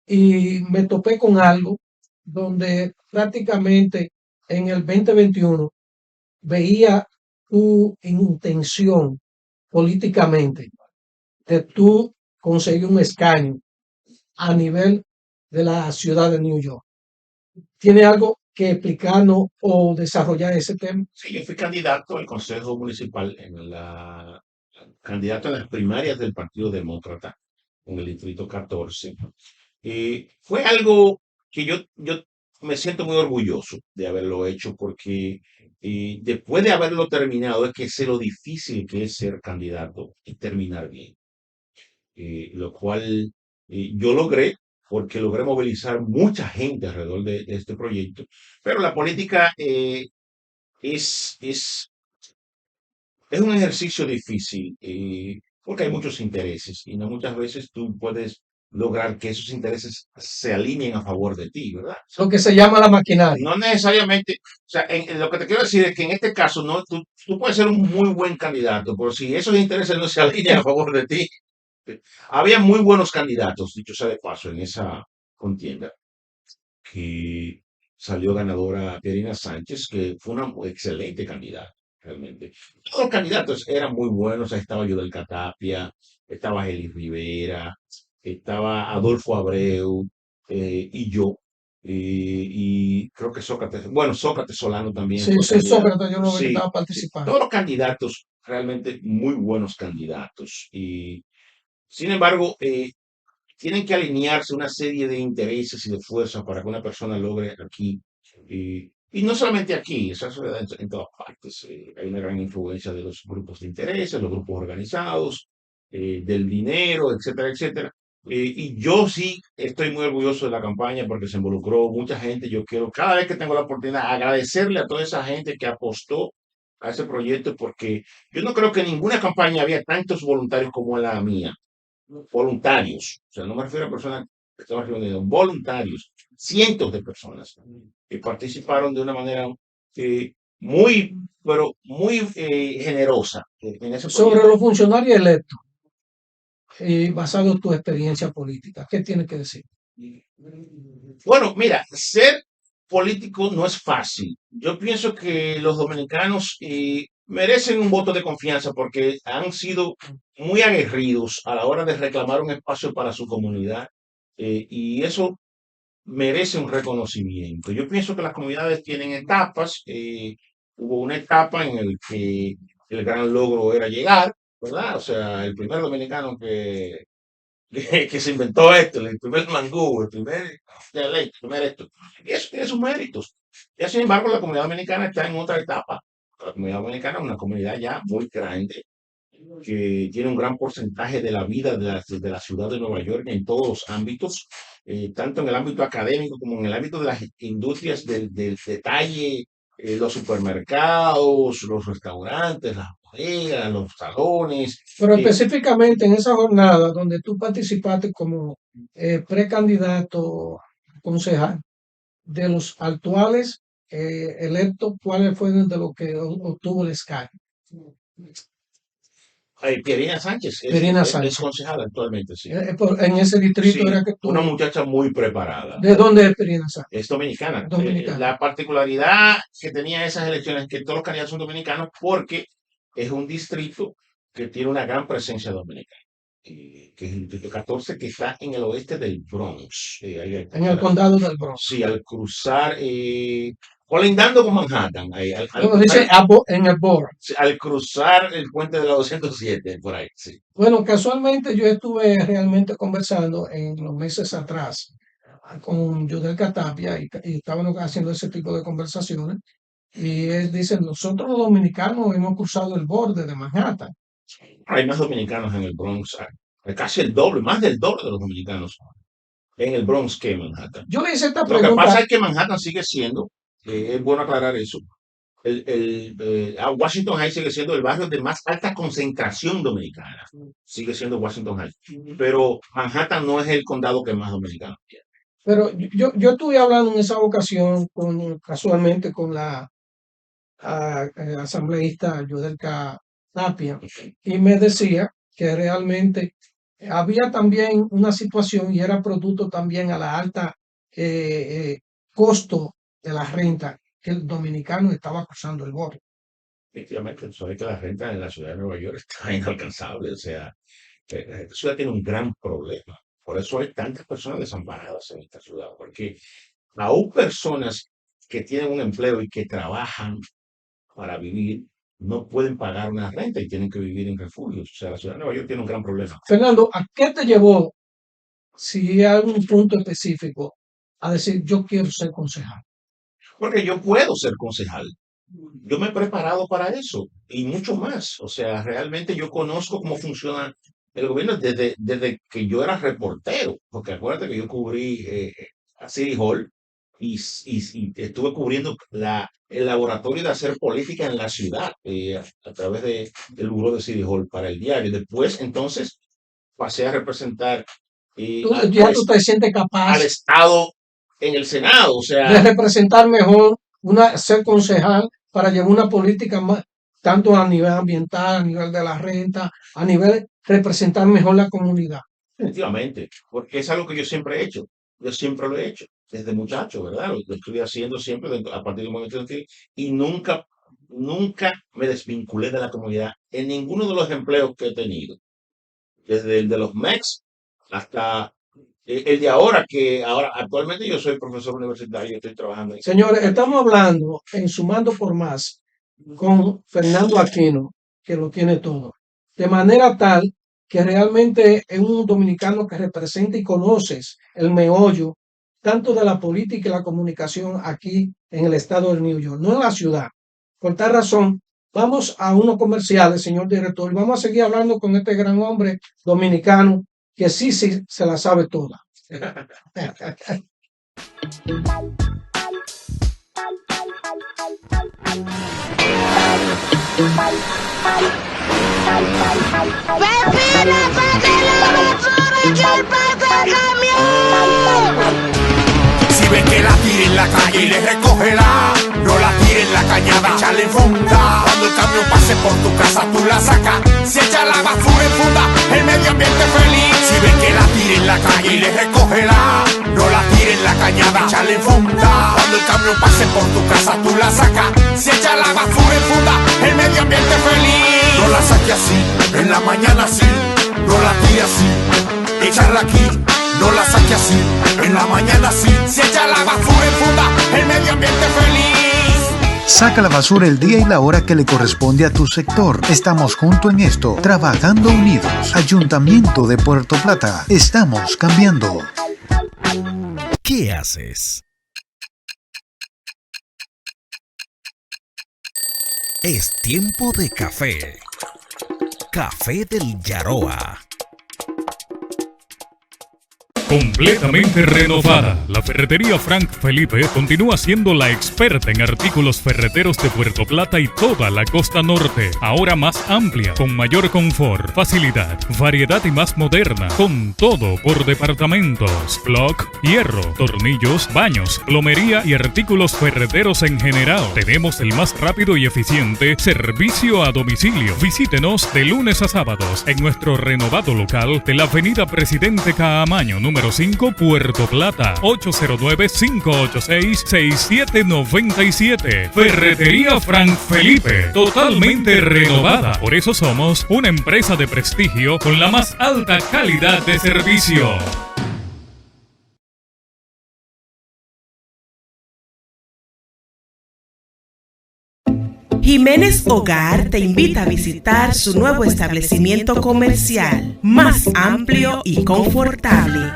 y me topé con algo donde prácticamente en el 2021 veía tu intención políticamente de tú conseguir un escaño a nivel de la ciudad de New York. ¿Tiene algo que explicarnos o desarrollar ese tema? Sí, yo fui candidato al Consejo Municipal candidato en las primarias del Partido Demócrata en el Distrito 14. Fue algo que yo me siento muy orgulloso de haberlo hecho porque después de haberlo terminado es que sé lo difícil que es ser candidato y terminar bien. Lo cual yo logré porque logré movilizar mucha gente alrededor de este proyecto. Pero la política es un ejercicio difícil porque hay muchos intereses y no muchas veces tú puedes lograr que esos intereses se alineen a favor de ti, ¿verdad? Lo que se llama la maquinaria. No necesariamente, o sea, lo que te quiero decir es que en este caso no, tú puedes ser un muy buen candidato, pero si esos intereses no se alinean a favor de ti, había muy buenos candidatos, dicho sea de paso, en esa contienda, que salió ganadora Pierina Sánchez, que fue una excelente candidata, realmente. Todos los candidatos eran muy buenos. Ahí estaba Yudel Catapia, estaba Eli Rivera, estaba Adolfo Abreu y yo. Y creo que Sócrates, bueno, Sócrates Solano también Sí, fue sí, candidato. Sócrates, yo lo vi que Sí, estaba sí. participando. Todos los candidatos, realmente muy buenos candidatos. Y sin embargo, tienen que alinearse una serie de intereses y de fuerzas para que una persona logre aquí. Y no solamente aquí, esa se da en todas partes. Hay una gran influencia de los grupos de intereses, los grupos organizados, del dinero, etcétera, etcétera. Y yo sí estoy muy orgulloso de la campaña porque se involucró mucha gente. Yo quiero, cada vez que tengo la oportunidad, agradecerle a toda esa gente que apostó a ese proyecto, porque yo no creo que en ninguna campaña había tantos voluntarios como en la mía. Voluntarios, o sea, no me refiero a personas que estaban reunidos, voluntarios, cientos de personas que participaron de una manera muy, pero muy generosa en ese Sobre proyecto. los funcionarios electos, basado en tu experiencia política, ¿qué tienes que decir? Bueno, mira, ser político no es fácil. Yo pienso que los dominicanos merecen un voto de confianza porque han sido muy aguerridos a la hora de reclamar un espacio para su comunidad, y eso merece un reconocimiento. Yo pienso que las comunidades tienen etapas. Hubo una etapa en la que el gran logro era llegar, ¿verdad? O sea, el primer dominicano que se inventó esto, el primer mangú, el primer dialecto, el primer esto. Y eso tiene sus méritos. Y sin embargo, la comunidad dominicana está en otra etapa. La comunidad dominicana es una comunidad ya muy grande, que tiene un gran porcentaje de la vida de la ciudad de Nueva York en todos los ámbitos, tanto en el ámbito académico como en el ámbito de las industrias del detalle, los supermercados, los restaurantes, las bodegas, los salones. Pero específicamente en esa jornada donde tú participaste como precandidato concejal, de los actuales electos, ¿cuáles fueron de los que obtuvo el escaño? Pierina Sánchez Pierina es Sánchez. concejal actualmente, sí. En ese distrito Sí, era que tú. una muchacha muy preparada. ¿De dónde es Pierina Sánchez? Es dominicana. Dominicana. La particularidad que tenía esas elecciones es que todos los candidatos son dominicanos porque es un distrito que tiene una gran presencia dominicana, que es el distrito 14, que está en el oeste del Bronx. En el condado del Bronx. Sí, al cruzar, colindando con Manhattan, Bueno, dice en el Borough. al cruzar el puente de la 207, por ahí, sí. Bueno, casualmente yo estuve realmente conversando en los meses atrás con Yudel Catapia y estábamos haciendo ese tipo de conversaciones. Y él dice, nosotros los dominicanos hemos cruzado el borde de Manhattan. Hay más dominicanos en el Bronx, hay casi el doble, más del doble de los dominicanos en el Bronx que en Manhattan. Yo le hice esta Lo que pregunta. pasa es que Manhattan sigue siendo, es bueno aclarar eso, Washington Heights sigue siendo el barrio de más alta concentración dominicana. Sigue siendo Washington Heights. Pero Manhattan no es el condado que más dominicanos tiene. Pero yo estuve hablando en esa ocasión casualmente con la asambleísta Yudelka Tapia y me decía que realmente había también una situación y era producto también a la alta costo de la renta que el dominicano estaba cruzando el borde. Efectivamente, sabe que la renta en la ciudad de Nueva York está inalcanzable. O sea, esta ciudad tiene un gran problema. Por eso hay tantas personas desamparadas en esta ciudad, porque aún personas que tienen un empleo y que trabajan para vivir no pueden pagar una renta y tienen que vivir en refugios. O sea, la ciudad de Nueva York tiene un gran problema. Fernando, ¿a qué te llevó, si hay algún punto específico, a decir yo quiero ser concejal? Porque yo puedo ser concejal. Yo me he preparado para eso y mucho más. O sea, realmente yo conozco cómo funciona el gobierno desde que yo era reportero. Porque acuérdate que yo cubrí a City Hall y estuve cubriendo el laboratorio de hacer política en la ciudad, a través del buró de City Hall para el diario. Después, entonces, pasé a representar Ya tú te sientes capaz al Estado en el Senado. O sea, de representar mejor, ser concejal para llevar una política más, tanto a nivel ambiental, a nivel de la renta, a nivel representar mejor la comunidad. definitivamente, porque es algo que yo siempre he hecho. Yo siempre lo he hecho. desde muchacho, ¿verdad? Lo estuve haciendo siempre a partir del movimiento estudiantil y nunca me desvinculé de la comunidad en ninguno de los empleos que he tenido. Desde el de los MEX hasta el de ahora, que ahora actualmente yo soy profesor universitario y estoy trabajando en... Señores, estamos hablando en Sumando por Más con Fernando Aquino, que lo tiene todo. De manera tal que realmente es un dominicano que representa y conoces el meollo tanto de la política y la comunicación aquí en el estado de New York, no en la ciudad. Por tal razón, vamos a unos comerciales, señor director, y vamos a seguir hablando con este gran hombre dominicano que sí se la sabe toda. Si ven que la tire en la calle y le recógela, no la tire en la cañada, échale en funda. Cuando el camión pase por tu casa, tú la sacas. Si echa la basura en funda, el medio ambiente feliz. Si ven que la tire en la calle y le recógela, no la tire en la cañada, échale en funda. Cuando el camión pase por tu casa, tú la sacas. Si echa la basura en funda, el medio ambiente feliz. No la saque así, en la mañana sí, no la tire así, échala aquí. No la saque así, en la mañana sí. Si echa la basura en funda, el medio ambiente feliz. Saca la basura el día y la hora que le corresponde a tu sector. Estamos juntos en esto, trabajando unidos. Ayuntamiento de Puerto Plata, estamos cambiando. ¿Qué haces? Es tiempo de café. Café del Yaroa. Completamente renovada, la ferretería Frank Felipe continúa siendo la experta en artículos ferreteros de Puerto Plata y toda la costa norte. Ahora más amplia, con mayor confort, facilidad, variedad y más moderna, con todo por departamentos, block, hierro, tornillos, baños, plomería y artículos ferreteros en general. Tenemos el más rápido y eficiente servicio a domicilio. Visítenos de lunes a sábados en nuestro renovado local de la avenida Presidente Caamaño, número 5, Puerto Plata, 809-586-6797. Ferretería Frank Felipe, totalmente renovada. Por eso somos una empresa de prestigio con la más alta calidad de servicio. Jiménez Hogar te invita a visitar su nuevo establecimiento comercial, más amplio y confortable.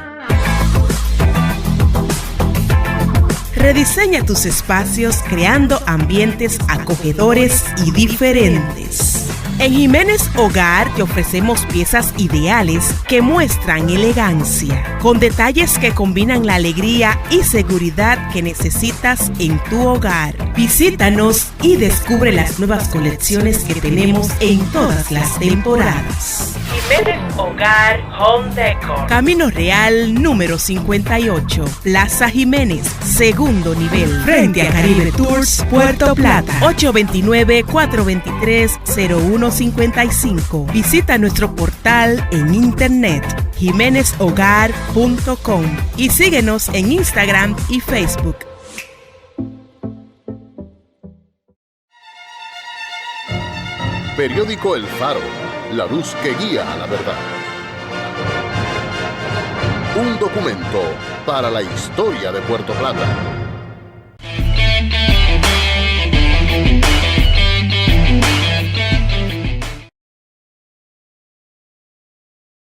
Rediseña tus espacios creando ambientes acogedores y diferentes. En Jiménez Hogar te ofrecemos piezas ideales que muestran elegancia, con detalles que combinan la alegría y seguridad que necesitas en tu hogar. Visítanos y descubre las nuevas colecciones que tenemos en todas las temporadas. Jiménez Hogar Home Decor. Camino Real número 58, Plaza Jiménez, segundo nivel, frente a Caribe Tours, Puerto Plata, 829-423-0155. Visita nuestro portal en internet jimenezhogar.com y síguenos en Instagram y Facebook. Periódico El Faro, la luz que guía a la verdad. Un documento para la historia de Puerto Plata.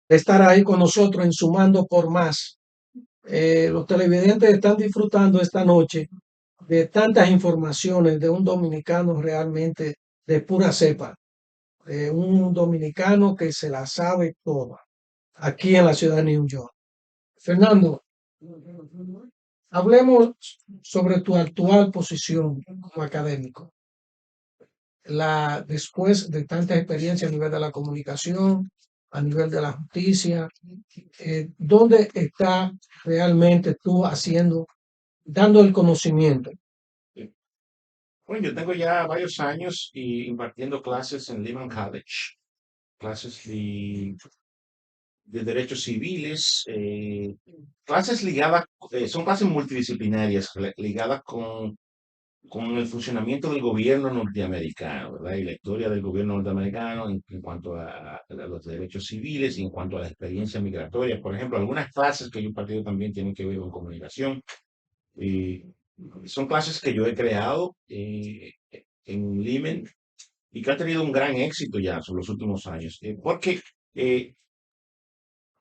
Estar ahí con nosotros en Sumando por Más. Los televidentes están disfrutando esta noche de tantas informaciones de un dominicano realmente de pura cepa, de un dominicano que se la sabe toda aquí en la ciudad de New York. Fernando, hablemos sobre tu actual posición como académico. Después de tanta experiencia a nivel de la comunicación, a nivel de la justicia, ¿dónde está realmente tú dando el conocimiento? Bueno, yo tengo ya varios años impartiendo clases en Lehman College, clases de derechos civiles, clases ligadas son clases multidisciplinarias ligadas con el funcionamiento del gobierno norteamericano, ¿verdad? Y la historia del gobierno norteamericano en cuanto a los derechos civiles y en cuanto a la experiencia migratoria. Por ejemplo, algunas clases que yo he impartido también tienen que ver con comunicación. Y son clases que yo he creado en Limen y que han tenido un gran éxito ya sobre los últimos años. Porque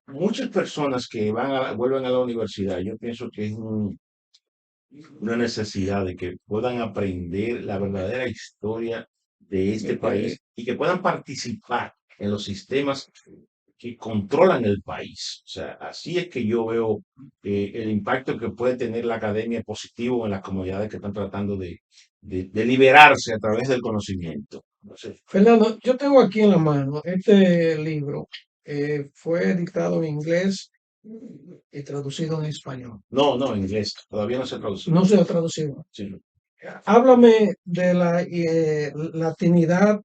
muchas personas que vuelven a la universidad, yo pienso que es una necesidad de que puedan aprender la verdadera historia de este país y que puedan participar en los sistemas que controlan el país. O sea, así es que yo veo el impacto que puede tener la academia positivo en las comunidades que están tratando de liberarse a través del conocimiento. No sé. Fernando, yo tengo aquí en la mano este libro. Fue editado en inglés y traducido en español. No, en inglés. Todavía no se ha traducido. No se ha traducido. Sí. Háblame de la latinidad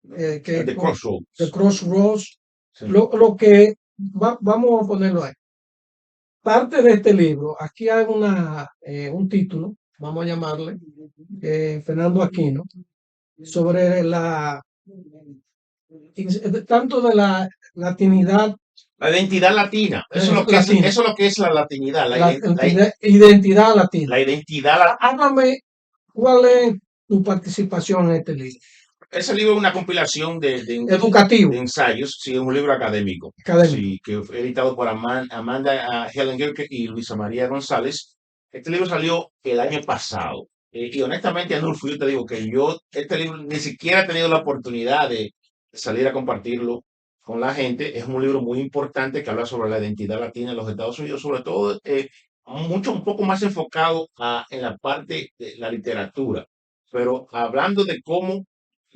The Crossroads. The Crossroads. Sí. Lo que vamos a ponerlo ahí. Parte de este libro, aquí hay un título, vamos a llamarle, Fernando Aquino, sobre tanto de la latinidad. La identidad latina. Eso es lo que es la latinidad. Identidad latina. La identidad latina. Háblame, ¿cuál es tu participación en este libro? Ese libro es una compilación educativo, de ensayos, sí, es un libro académico. Sí, que fue editado por Amanda Helen Gilkey y Luisa María González. Este libro salió el año pasado. Y honestamente, Anulfo, yo te digo que este libro ni siquiera he tenido la oportunidad de salir a compartirlo con la gente. Es un libro muy importante que habla sobre la identidad latina en los Estados Unidos, sobre todo un poco más enfocado en la parte de la literatura, pero hablando de cómo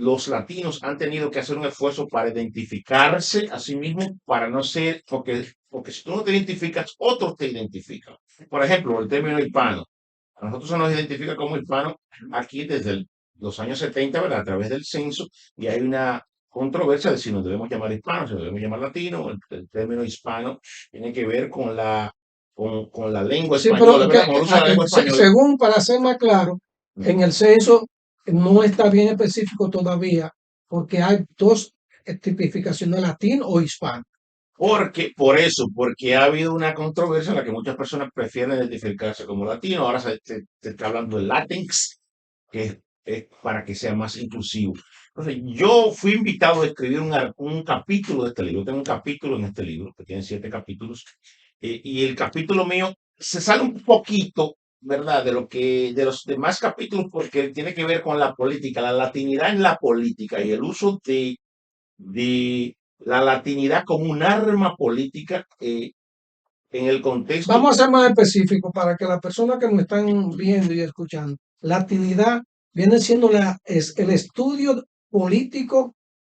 los latinos han tenido que hacer un esfuerzo para identificarse a sí mismos, para no ser, porque si tú no te identificas, otros te identifican. Por ejemplo, el término hispano. A nosotros se nos identifica como hispano aquí desde los años 70, ¿verdad? A través del censo, y hay una controversia de si nos debemos llamar hispanos, si nos debemos llamar latinos. El término hispano tiene que ver con la lengua española, ¿verdad? Según, para ser más claro, en el censo no está bien específico todavía, porque hay dos tipificaciones, latino o hispano. Porque ha habido una controversia en la que muchas personas prefieren identificarse como latino. Ahora se está hablando de Latinx, que es para que sea más inclusivo. Entonces, yo fui invitado a escribir un capítulo de este libro. Tengo un capítulo en este libro, que tiene 7 capítulos, y el capítulo mío se sale un poquito, ¿verdad?, de los demás capítulos, porque tiene que ver con la política, la latinidad en la política y el uso de la latinidad como un arma política en el contexto. Vamos a ser más específicos para que las personas que nos están viendo y escuchando, latinidad viene siendo el estudio político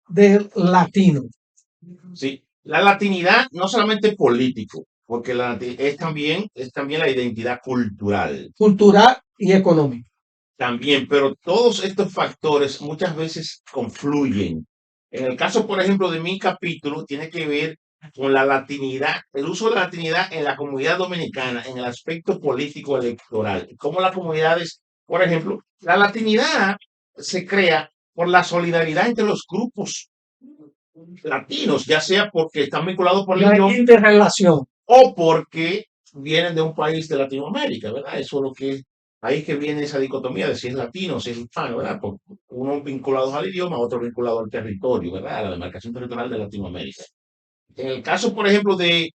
del latino. Sí, la latinidad no solamente político, porque es también la identidad cultural. Cultural y económica. También, pero todos estos factores muchas veces confluyen. En el caso, por ejemplo, de mi capítulo, tiene que ver con la latinidad, el uso de la latinidad en la comunidad dominicana, en el aspecto político electoral. Como las comunidades, por ejemplo, la latinidad se crea por la solidaridad entre los grupos latinos, ya sea porque están vinculados por la interrelación o porque vienen de un país de Latinoamérica, ¿verdad? Eso es lo que ahí que viene esa dicotomía de si es latino o si es hispano, ¿verdad? Porque unos vinculados al idioma, otros vinculados al territorio, ¿verdad? A la demarcación territorial de Latinoamérica. En el caso, por ejemplo, de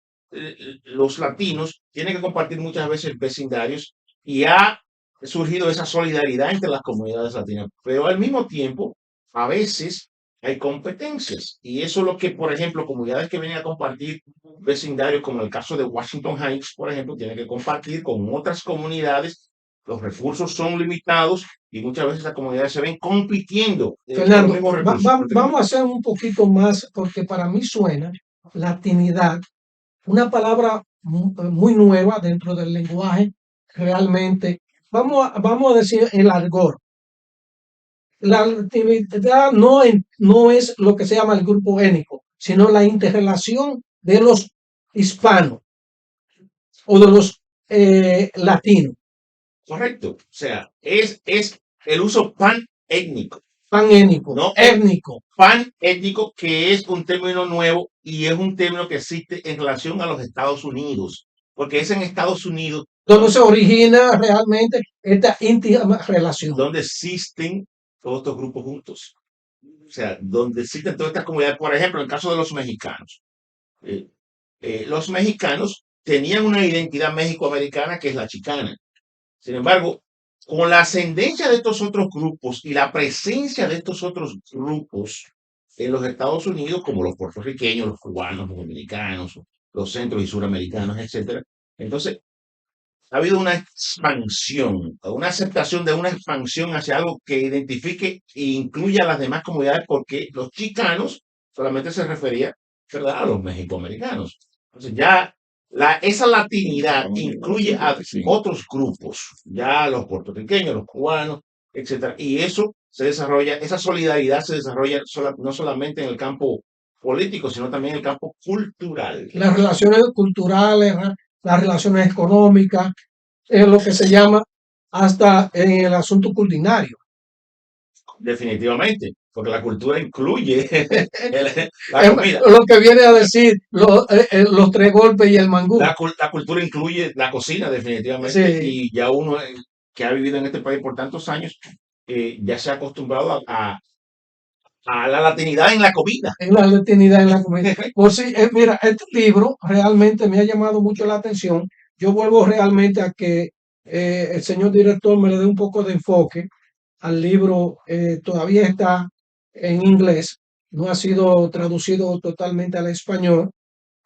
los latinos, tienen que compartir muchas veces vecindarios y ha surgido esa solidaridad entre las comunidades latinas. Pero al mismo tiempo, a veces hay competencias. Y eso es lo que, por ejemplo, comunidades que vienen a compartir vecindarios, como el caso de Washington Heights, por ejemplo, tienen que compartir con otras comunidades. Los recursos son limitados y muchas veces las comunidades se ven compitiendo. Fernando, vamos a hacer un poquito más, porque para mí suena latinidad, una palabra muy nueva dentro del lenguaje, realmente. Vamos a decir el argot. La latinidad no es lo que se llama el grupo étnico, sino la interrelación de los hispanos o de los latino. Correcto. O sea, es el uso panétnico. Panétnico, ¿no? étnico. Panétnico, que es un término nuevo y es un término que existe en relación a los Estados Unidos, porque es en Estados Unidos donde se origina realmente esta íntima relación. Donde existen todos estos grupos juntos. O sea, donde existen todas estas comunidades. Por ejemplo, en el caso de los mexicanos. Los mexicanos tenían una identidad mexicoamericana que es la chicana. Sin embargo, con la ascendencia de estos otros grupos y la presencia de estos otros grupos en los Estados Unidos, como los puertorriqueños, los cubanos, los dominicanos, los centro y suramericanos, etcétera, entonces ha habido una expansión, una aceptación de una expansión hacia algo que identifique e incluya a las demás comunidades, porque los chicanos solamente se refería, ¿verdad?, a los mexicoamericanos. Entonces ya esa latinidad incluye a otros grupos, ya los puertorriqueños, los cubanos, etcétera, y eso se desarrolla, esa solidaridad se desarrolla no solamente en el campo político, sino también en el campo cultural. Las relaciones culturales, las relaciones económicas, lo que se llama hasta en el asunto culinario. Definitivamente, porque la cultura incluye la comida. Lo que viene a decir los tres golpes y el mangú. La cultura incluye la cocina, definitivamente, Sí. y ya uno que ha vivido en este país por tantos años, ya se ha acostumbrado a la latinidad en la comida. En la latinidad en la comida. Por si, mira, este libro realmente me ha llamado mucho la atención. Yo vuelvo realmente a que el señor director me le dé un poco de enfoque al libro. Todavía está en inglés, no ha sido traducido totalmente al español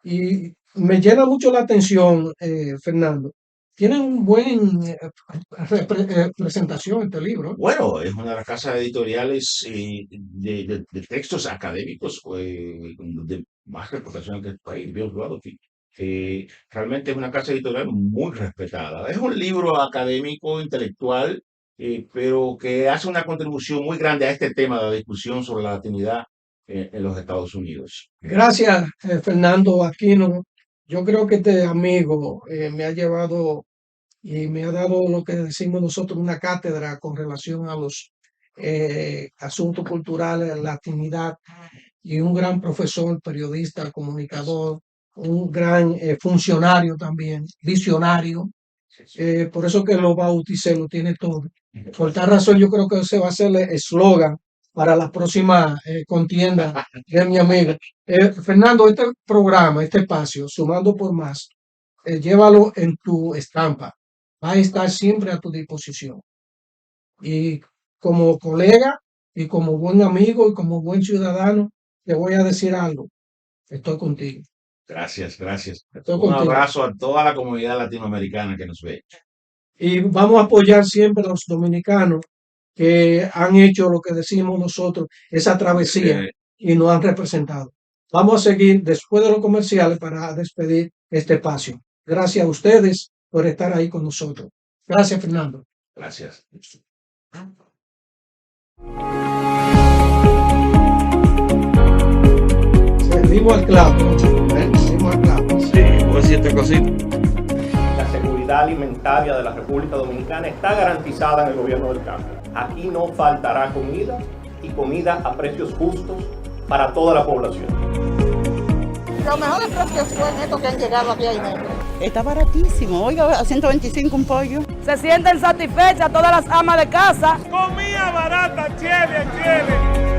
y me llena mucho la atención, Fernando. Tiene un buen presentación este libro. Bueno, es una de las casas editoriales de textos académicos de más reputación que el país. Realmente es una casa editorial muy respetada. Es un libro académico, intelectual, pero que hace una contribución muy grande a este tema de la discusión sobre la latinidad en los Estados Unidos. Gracias, Fernando Aquino. Yo creo que este amigo me ha llevado y me ha dado lo que decimos nosotros una cátedra con relación a los asuntos culturales, latinidad, y un gran profesor, periodista, comunicador, un gran funcionario también, visionario. Por eso que lo bauticé, lo tiene todo. Por tal razón yo creo que ese va a ser el eslogan para la próxima contienda de mi amigo. Fernando, este programa, este espacio, Sumando por Más, llévalo en tu estampa. Va a estar siempre a tu disposición. Y como colega y como buen amigo y como buen ciudadano, te voy a decir algo. Estoy contigo. Gracias, gracias. Estoy Un contigo. abrazo a toda la comunidad latinoamericana que nos ve. Y vamos a apoyar siempre a los dominicanos que han hecho lo que decimos nosotros, esa travesía, y nos han representado. Vamos a seguir después de los comerciales para despedir este espacio. Gracias a ustedes por estar ahí con nosotros. Gracias, Fernando. Gracias. Seguimos al clavo. Seguimos al clavo. Sí, voy a decir esta cosita. La seguridad alimentaria de la República Dominicana está garantizada en el gobierno del cambio. Aquí no faltará comida y comida a precios justos para toda la población. Los mejores precios fueron estos que han llegado aquí a Inegro. Está baratísimo. Oiga, a 125 un pollo. Se sienten satisfechas todas las amas de casa. Comida barata, chévere, chévere.